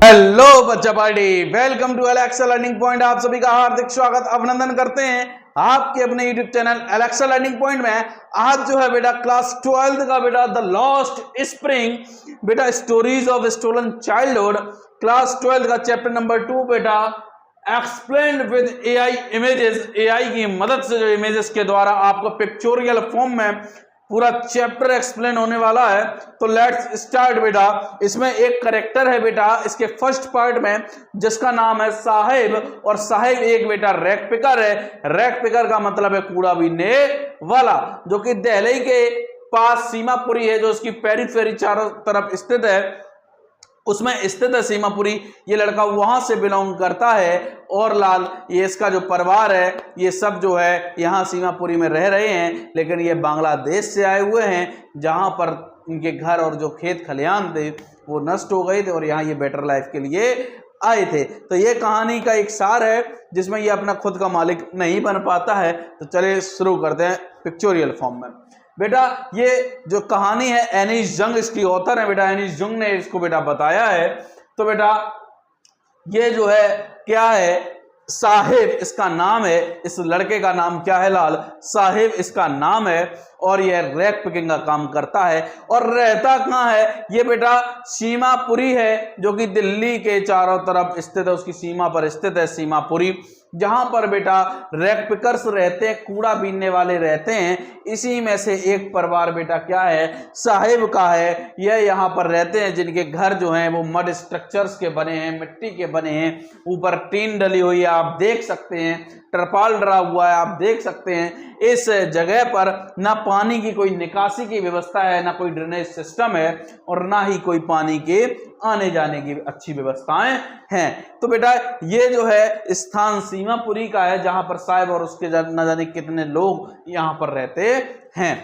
Hello बच्चा party, welcome to Alexa learning point. आप सभी का हार्दिक स्वागत अभिनंदन करते हैं आपके अपने YouTube channel Alexa learning point में। आज जो है बेटा क्लास 12 का बेटा द लॉस्ट स्प्रिंग बेटा stories of stolen childhood class 12 का चैप्टर नंबर 2 बेटा explained with AI images. AI की मदद से जो इमेजेस के द्वारा आपको पिक्चोरियल फॉर्म में पूरा चैप्टर एक्सप्लेन होने वाला है। तो लेट्स स्टार्ट बेटा। इसमें एक करेक्टर है बेटा इसके फर्स्ट पार्ट में जिसका नाम है साहिब, और साहिब एक बेटा रैक पिकर है। रैक पिकर का मतलब है कूड़ा बीनने वाला, जो कि दिल्ली के पास सीमापुरी है, जो उसकी पेरीफेरी चारों तरफ स्थित है, उसमें स्थित है सीमापुरी। ये लड़का वहां से बिलोंग करता है और लाल ये इसका जो परिवार है ये सब जो है यहाँ सीमापुरी में रह रहे हैं, लेकिन ये बांग्लादेश से आए हुए हैं जहां पर इनके घर और जो खेत खलियान थे वो नष्ट हो गए थे और यहाँ ये बेटर लाइफ के लिए आए थे। तो ये कहानी का एक सार है जिसमें ये अपना खुद का मालिक नहीं बन पाता है। तो चलिए शुरू करते हैं पिक्चोरियल फॉर्म में। बेटा ये जो कहानी है एनिस जंग इसकी ऑथर है बेटा, एनिस जंग ने इसको बेटा बताया है। तो बेटा ये जो है क्या है, साहिब इसका नाम है। इस लड़के का नाम क्या है लाल? साहिब इसका नाम है और यह रैक पिकिंग का काम करता है। और रहता कहाँ है ये बेटा? सीमापुरी है, जो कि दिल्ली के चारों तरफ स्थित है, उसकी सीमा पर स्थित है सीमापुरी, जहां पर बेटा रैक पिकर्स रहते हैं, कूड़ा बीनने वाले रहते हैं। इसी में से एक परिवार बेटा क्या है, साहिब का है। यह यहाँ पर रहते हैं जिनके घर जो हैं वो मड स्ट्रक्चर्स के बने हैं, मिट्टी के बने हैं, ऊपर टीन डली हुई है आप देख सकते हैं, टरपाल डरा हुआ है आप देख सकते हैं। इस जगह पर ना पानी की कोई निकासी की व्यवस्था है, ना कोई ड्रेनेज सिस्टम है, और ना ही कोई पानी के आने जाने की अच्छी व्यवस्थाएं हैं। तो बेटा ये जो है स्थान सीमापुरी का है जहां पर साहिब और उसके न जाने कितने लोग यहां पर रहते हैं।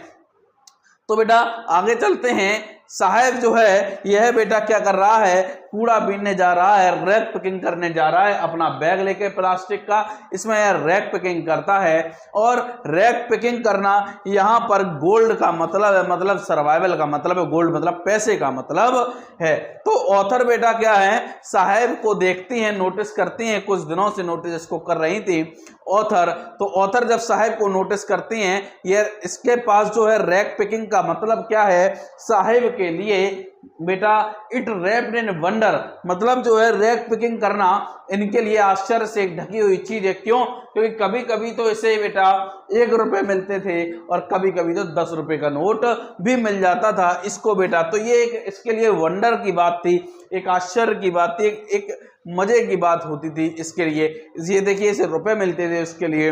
तो बेटा आगे चलते हैं। साहिब जो है यह बेटा क्या कर रहा है, कूड़ा बीनने जा रहा है, रैक पिकिंग करने जा रहा है अपना बैग लेके प्लास्टिक का। इसमें यह रैक पिकिंग करता है, और रैक पिकिंग करना यहाँ पर गोल्ड का मतलब है, मतलब सर्वाइवल का मतलब है, गोल्ड मतलब पैसे का मतलब है। तो ऑथर बेटा क्या है, साहिब को देखती हैं, नोटिस करती हैं, कुछ दिनों से नोटिस इसको कर रही थी ऑथर। तो ऑथर जब साहिब को नोटिस करती हैं, ये इसके पास जो है रैक पिकिंग का मतलब क्या है, साहिब के लिए बेटा इट रैप्ड इन वंडर, मतलब जो है रैक पिकिंग करना इनके लिए आश्चर्य से ढकी हुई चीज है। क्यों? क्योंकि कभी कभी तो इसे बेटा 1 रुपए मिलते थे और कभी कभी तो 10 रुपए का नोट भी मिल जाता था इसको बेटा। तो ये एक इसके लिए वंडर की बात थी, एक आश्चर्य की बात थी, एक मजे की बात होती थी इसके लिए। ये देखिए इसे रुपए मिलते थे उसके लिए,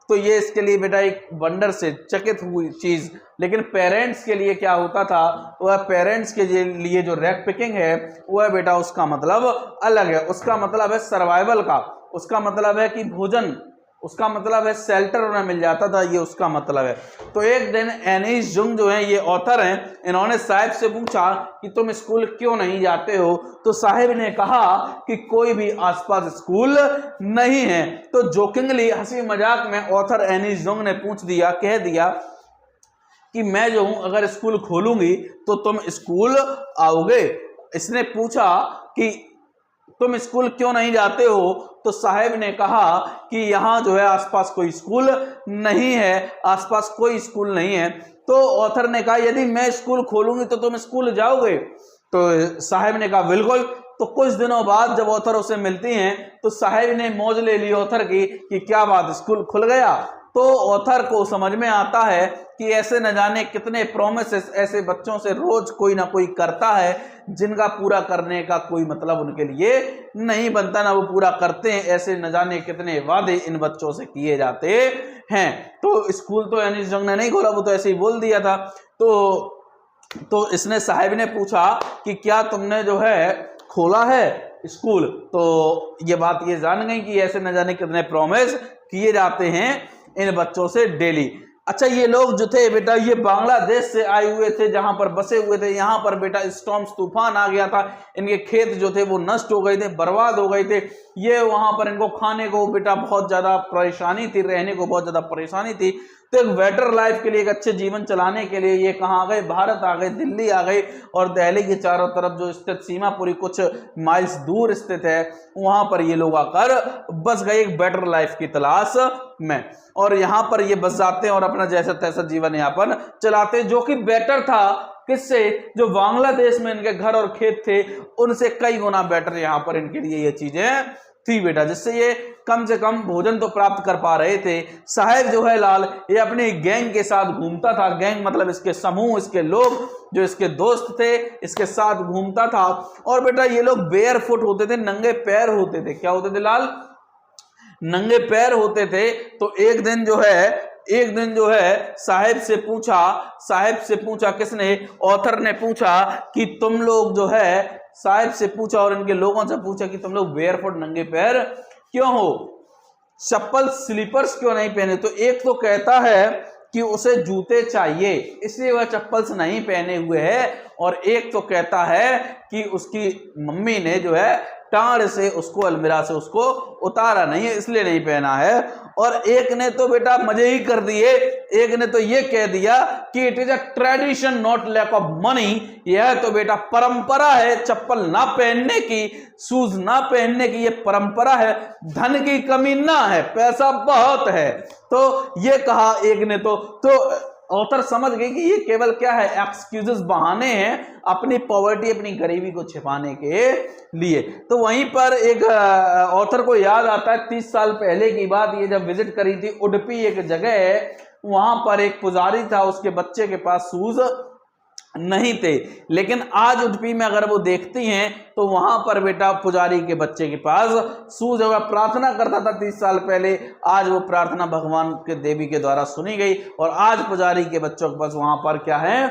तो ये इसके लिए बेटा एक वंडर से चकित हुई चीज। लेकिन पेरेंट्स के लिए क्या होता था, वह पेरेंट्स के लिए जो रैक पिकिंग है वह बेटा उसका मतलब अलग है। उसका मतलब है सर्वाइवल का, उसका मतलब है कि भोजन, उसका मतलब है शेल्टर उन्हें मिल जाता था, ये उसका मतलब है। तो एक दिन एनिस जंग जो है ये ऑथर हैं, इन्होंने साहिब से पूछा कि तुम स्कूल क्यों नहीं जाते हो? तो साहिब ने कहा कि कोई भी आसपास स्कूल नहीं है। तो जोकिंगली हंसी मजाक में ऑथर एनिस जंग ने कह दिया कि मैं जो हूं अगर स्कूल खोलूंगी तो तुम स्कूल आओगे। इसने पूछा कि तुम स्कूल क्यों नहीं जाते हो? तो साहिब ने कहा कि यहाँ जो है आसपास कोई स्कूल नहीं है, आसपास कोई स्कूल नहीं है। तो ऑथर ने कहा यदि मैं स्कूल खोलूंगी तो तुम स्कूल जाओगे? तो साहिब ने कहा बिल्कुल। तो कुछ दिनों बाद जब ऑथर उसे मिलती हैं तो साहिब ने मौज ले ली ऑथर की कि क्या बात स्कूल खुल गया। तो ऑथर को समझ में आता है कि ऐसे न जाने कितने प्रोमिसेस ऐसे बच्चों से रोज कोई ना कोई करता है जिनका पूरा करने का कोई मतलब उनके लिए नहीं बनता, ना वो पूरा करते हैं। ऐसे न जाने कितने वादे इन बच्चों से किए जाते हैं। तो स्कूल तो एनिस जंग ने नहीं खोला, वो तो ऐसे ही बोल दिया था। तो इसने साहिब ने पूछा कि क्या तुमने जो है खोला है स्कूल? तो ये बात ये जान गई कि ऐसे न जाने कितने प्रॉमिस किए जाते हैं इन बच्चों से डेली। अच्छा ये लोग जो थे बेटा ये बांग्लादेश से आए हुए थे, जहां पर बसे हुए थे। यहाँ पर बेटा स्टॉर्म्स तूफान आ गया था, इनके खेत जो थे वो नष्ट हो गए थे, बर्बाद हो गए थे। ये वहां पर इनको खाने को बेटा बहुत ज्यादा परेशानी थी, रहने को बहुत ज्यादा परेशानी थी। तो एक बेटर लाइफ के लिए, एक अच्छे जीवन चलाने के लिए ये कहाँ आ गए, भारत आ गए, दिल्ली आ गए, और दिल्ली के चारों तरफ जो स्थित सीमापुरी कुछ माइल्स दूर स्थित है वहां पर ये लोग आकर बस गए एक बेटर लाइफ की तलाश में, और यहाँ पर ये बस जाते हैं और अपना जैसा तैसा जीवन यापन चलाते हैं, जो कि बेटर था किससे, जो बांग्लादेश में इनके घर और खेत थे उनसे कई गुना बेटर यहाँ पर इनके लिए ये चीजें थी बेटा, जिससे ये कम से कम भोजन तो प्राप्त कर पा रहे थे। साहेब जो है लाल ये अपनी गैंग के साथ घूमता था, गैंग मतलब इसके समूह, इसके लोग जो इसके दोस्त थे इसके साथ घूमता था, और बेटा ये लोग बेयर फुट होते थे, नंगे पैर होते थे। क्या होते थे लाल, नंगे पैर होते थे। तो एक दिन जो है साहेब से पूछा किसने, ऑथर ने पूछा कि तुम लोग जो है, साहेब से पूछा और इनके लोगों से पूछा कि तुम लोग बेयरफुट नंगे पैर क्यों हो, चप्पल स्लीपर्स क्यों नहीं पहने। तो एक तो कहता है कि उसे जूते चाहिए इसलिए वह चप्पल्स नहीं पहने हुए है, और एक तो कहता है कि उसकी मम्मी ने जो है टांड से उसको, अलमीरा से उसको उतारा नहीं है इसलिए नहीं पहना है, और एक ने तो बेटा मजे ही कर दिए, एक ने तो ये कह दिया कि it is a tradition not lack of money, यह तो बेटा परंपरा है चप्पल ना पहनने की, शूज ना पहनने की, ये परंपरा है, धन की कमी ना है, पैसा बहुत है। तो ये कहा एक ने, तो ऑथर समझ गए कि ये केवल क्या है, एक्सक्यूजेस, बहाने हैं अपनी पॉवर्टी, अपनी गरीबी को छिपाने के लिए। तो वहीं पर एक ऑथर को याद आता है 30 साल पहले की बात, ये जब विजिट करी थी उडुपी एक जगह है, वहां पर एक पुजारी था, उसके बच्चे के पास शूज नहीं थे, लेकिन आज उडुपी में अगर वो देखती हैं तो वहां पर बेटा पुजारी के बच्चे के पास शूज है, प्रार्थना करता था 30 साल पहले, आज वो प्रार्थना भगवान के देवी के द्वारा सुनी गई, और आज पुजारी के बच्चों के पास वहां पर क्या है,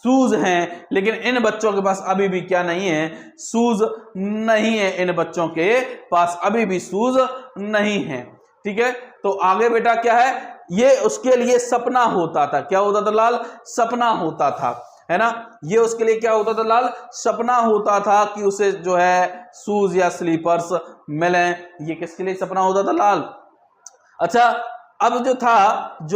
शूज हैं। लेकिन इन बच्चों के पास अभी भी क्या नहीं है, शूज नहीं है, इन बच्चों के पास अभी भी शूज नहीं है। ठीक है, तो आगे बेटा क्या है, ये उसके लिए सपना होता था, क्या होता था लाल, सपना होता था, है ना, ये उसके लिए क्या होता था लाल, सपना होता था कि उसे जो है शूज या स्लीपर्स मिले, ये किसके लिए सपना होता था लाल। अच्छा, अब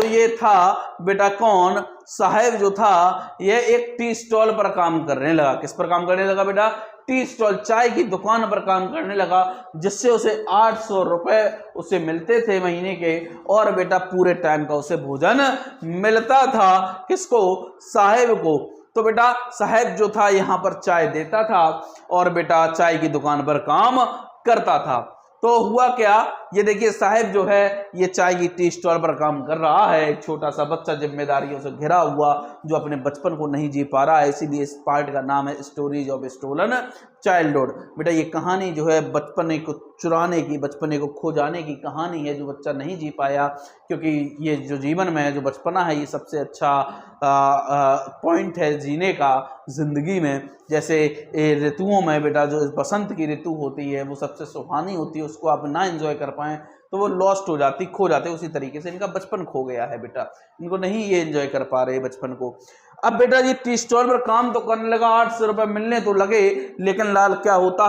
ये था बेटा कौन, साहेब जो था ये एक टी स्टॉल पर काम करने लगा। किस पर काम करने लगा बेटा, टी स्टॉल, चाय की दुकान पर काम करने लगा, जिससे उसे 800 रुपए उसे मिलते थे महीने के, और बेटा पूरे टाइम का उसे भोजन मिलता था। किसको, साहेब को। तो बेटा साहेब जो था यहाँ पर चाय देता था और बेटा चाय की दुकान पर काम करता था। तो हुआ क्या, ये देखिए साहेब जो है ये चाय की टी स्टॉल पर काम कर रहा है, एक छोटा सा बच्चा जिम्मेदारियों से घिरा हुआ जो अपने बचपन को नहीं जी पा रहा है, इसीलिए इस पार्ट का नाम है स्टोरीज ऑफ स्टोलन चाइल्डहुड। बेटा ये कहानी जो है बचपने को चुराने की, बचपने को खो जाने की कहानी है, जो बच्चा नहीं जी पाया, क्योंकि ये जो जीवन में है, जो बचपना है, ये सबसे अच्छा पॉइंट है जीने का जिंदगी में। जैसे ऋतुओं में बेटा जो बसंत की ऋतु होती है वो सबसे सुहानी होती है, उसको आप ना एंजॉय कर पाएं तो वो लॉस्ट हो जाती, खो जाते। उसी तरीके से इनका बचपन खो गया है बेटा, इनको नहीं ये एंजॉय कर पा रहे बचपन को। अब बेटा ये टी स्टॉल पर काम तो करने लगा, 800 रुपए मिलने तो लगे, लेकिन लाल क्या होता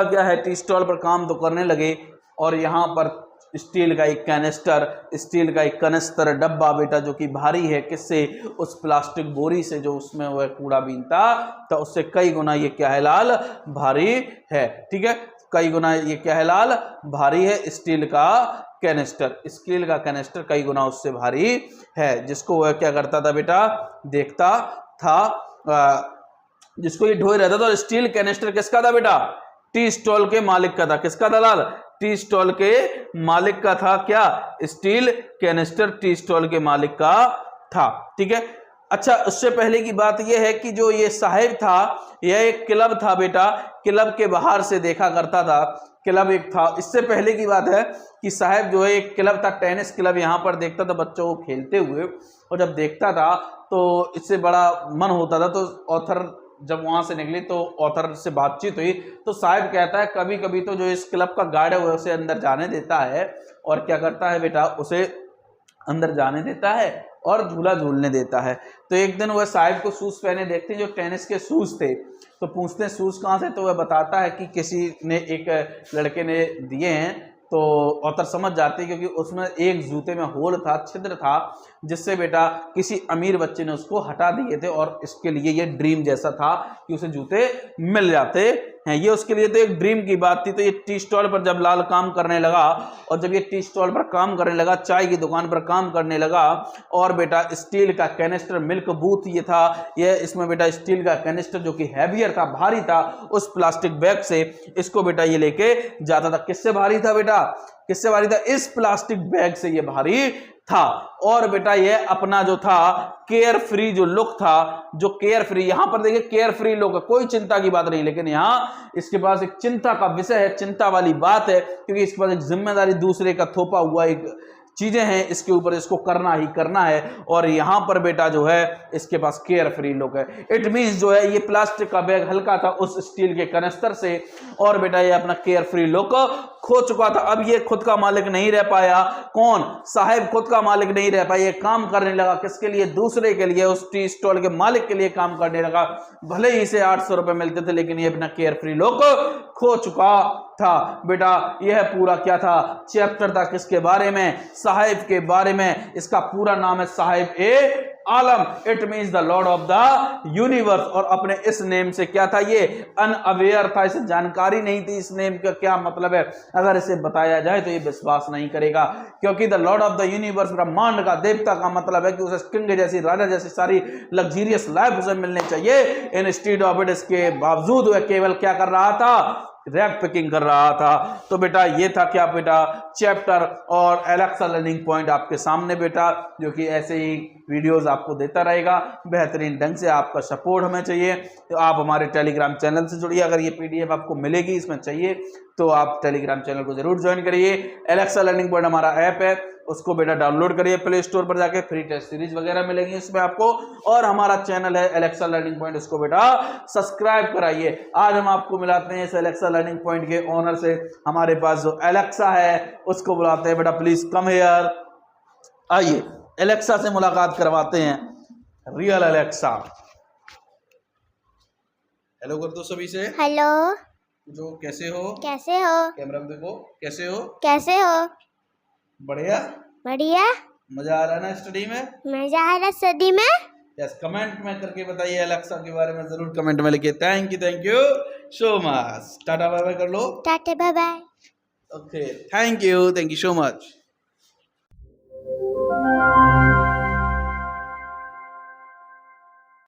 क्या है, टी स्टॉल पर काम तो करने लगे और यहाँ पर स्टील का एक कनिस्टर डब्बा बेटा जो कि भारी है, किससे, उस प्लास्टिक बोरी से जो उसमें वह कूड़ा बीनता तो उससे कई गुना ये क्या है लाल, भारी है। ठीक है, कई गुना ये क्या है लाल, भारी है। स्टील का कैनिस्टर कई गुना उससे भारी है, जिसको वह क्या करता था बेटा, देखता था, जिसको ये ढोए रहता था। और स्टील कैनिस्टर किसका था बेटा, टी स्टॉल के मालिक का था। किसका था लाल, टी स्टॉल के मालिक का था। क्या, स्टील कैनिस्टर टी स्टॉल के मालिक का था। ठीक है, अच्छा उससे पहले की बात यह है कि जो ये साहिब था यह एक क्लब था बेटा, क्लब के बाहर से देखा करता था, क्लब एक था। इससे पहले की बात है कि साहिब जो है एक क्लब था, टेनिस क्लब, यहाँ पर देखता था बच्चों को खेलते हुए, और जब देखता था तो इससे बड़ा मन होता था। तो ऑथर जब वहां से निकली तो ऑथर से बातचीत हुई, तो साहिब कहता है कभी कभी तो जो इस क्लब का गार्ड है वो उसे अंदर जाने देता है, और क्या करता है बेटा, उसे अंदर जाने देता है और झूला झूलने देता है। तो एक दिन वह साहिब को शूज पहने देखते जो टेनिस के शूज थे, तो पूछते हैं शूज कहाँ से, तो वह बताता है कि किसी ने, एक लड़के ने दिए हैं। तो ऑथर समझ जाते क्योंकि उसमें एक जूते में होल था, छिद्र था, जिससे बेटा किसी अमीर बच्चे ने उसको हटा दिए थे और इसके लिए ये ड्रीम जैसा था कि उसे जूते मिल जाते हैं। ये उसके लिए तो एक ड्रीम की बात थी। तो ये टी स्टॉल पर जब लाल काम करने लगा और जब ये टी स्टॉल पर काम करने लगा, चाय की दुकान पर काम करने लगा और बेटा स्टील का कैनिस्टर, मिल्क बूथ ये था, ये इसमें बेटा स्टील का कैनिस्टर जो कि हैवियर था, भारी था, उस प्लास्टिक बैग से इसको बेटा ये लेके जाता था। किससे भारी था बेटा? किससे भारी था? इस प्लास्टिक बैग से ये भारी था। और बेटा ये अपना जो था केयर फ्री जो लुक था, जो केयर फ्री, यहां पर देखिए केयर फ्री लुक है, कोई चिंता की बात नहीं, लेकिन यहां इसके पास एक चिंता का विषय है, चिंता वाली बात है, क्योंकि इसके पास एक जिम्मेदारी दूसरे का थोपा हुआ एक चीजें हैं इसके ऊपर, इसको करना ही करना है। और यहां पर बेटा जो है इसके पास केयर फ्री लुक है। इट मींस जो है ये प्लास्टिक का बैग हल्का था उस स्टील के कनस्तर से और बेटा ये अपना केयर फ्री लुक खो चुका था। अब ये खुद का मालिक नहीं रह पाया। कौन? साहिब खुद का मालिक नहीं रह पाया। ये काम करने लगा किसके लिए? दूसरे के लिए, उस टी स्टॉल के मालिक के लिए काम करने लगा। भले ही इसे 800 रुपए मिलते थे, लेकिन ये अपना केयर फ्री लुक खो चुका था। बेटा यह पूरा क्या था? चैप्टर था किसके बारे में? साहिब के बारे में। इसका पूरा नाम है Sahib e Alam. It means the lord of the universe. और अपने इस नेम से क्या था? ये अनअवेयर था, इसे जानकारी नहीं थी इस नेम का क्या मतलब है। अगर इसे बताया जाए तो ये विश्वास नहीं करेगा, क्योंकि the lord of the universe, ब्रह्मांड का देवता का मतलब है कि उसे किंग जैसी, राजा जैसी सारी लग्जरियस लाइफ उसे मिलने चाहिए। इंस्टीड ऑफ इट, इसके बावजूद वह केवल क्या कर रहा था? रैग पिकिंग कर रहा था। तो बेटा ये था क्या बेटा? चैप्टर। और एलेक्सा लर्निंग पॉइंट आपके सामने बेटा, जो कि ऐसे ही वीडियोस आपको देता रहेगा बेहतरीन ढंग से। आपका सपोर्ट हमें चाहिए तो आप हमारे टेलीग्राम चैनल से जुड़िए। अगर ये पीडीएफ आपको मिलेगी इसमें चाहिए तो आप टेलीग्राम चैनल को जरूर ज्वाइन करिए। एलेक्सा लर्निंग पॉइंट हमारा ऐप है, उसको बेटा डाउनलोड करिए प्ले स्टोर पर जाके, फ्री टेस्ट सीरीज वगैरह मिलेंगी इसमें आपको। और हमारा चैनल है एलेक्सा लर्निंग पॉइंट, उसको बेटा सब्सक्राइब कराइए। आज हम आपको मिलाते हैं इस एलेक्सा लर्निंग पॉइंट के ओनर से। हमारे पास जो एलेक्सा है उसको बुलाते हैं। बेटा प्लीज कम हियर, आइए एलेक्सा से मुलाकात करवाते हैं। रियल एलेक्सा, हेलो कर दो सभी से। हेलो। जो कैसे हो? कैसे हो? कैमरा में देखो, कैसे हो? कैसे हो? बढ़िया। बढ़िया। मजा आ रहा है ना स्टडी में? मजा आ रहा स्टडी में? यस, कमेंट में करके बताइए एलेक्सा के बारे में, जरूर कमेंट में लिखिए। Thank you so much. Tata bye bye कर लो। Tata bye bye. Okay, thank you so much.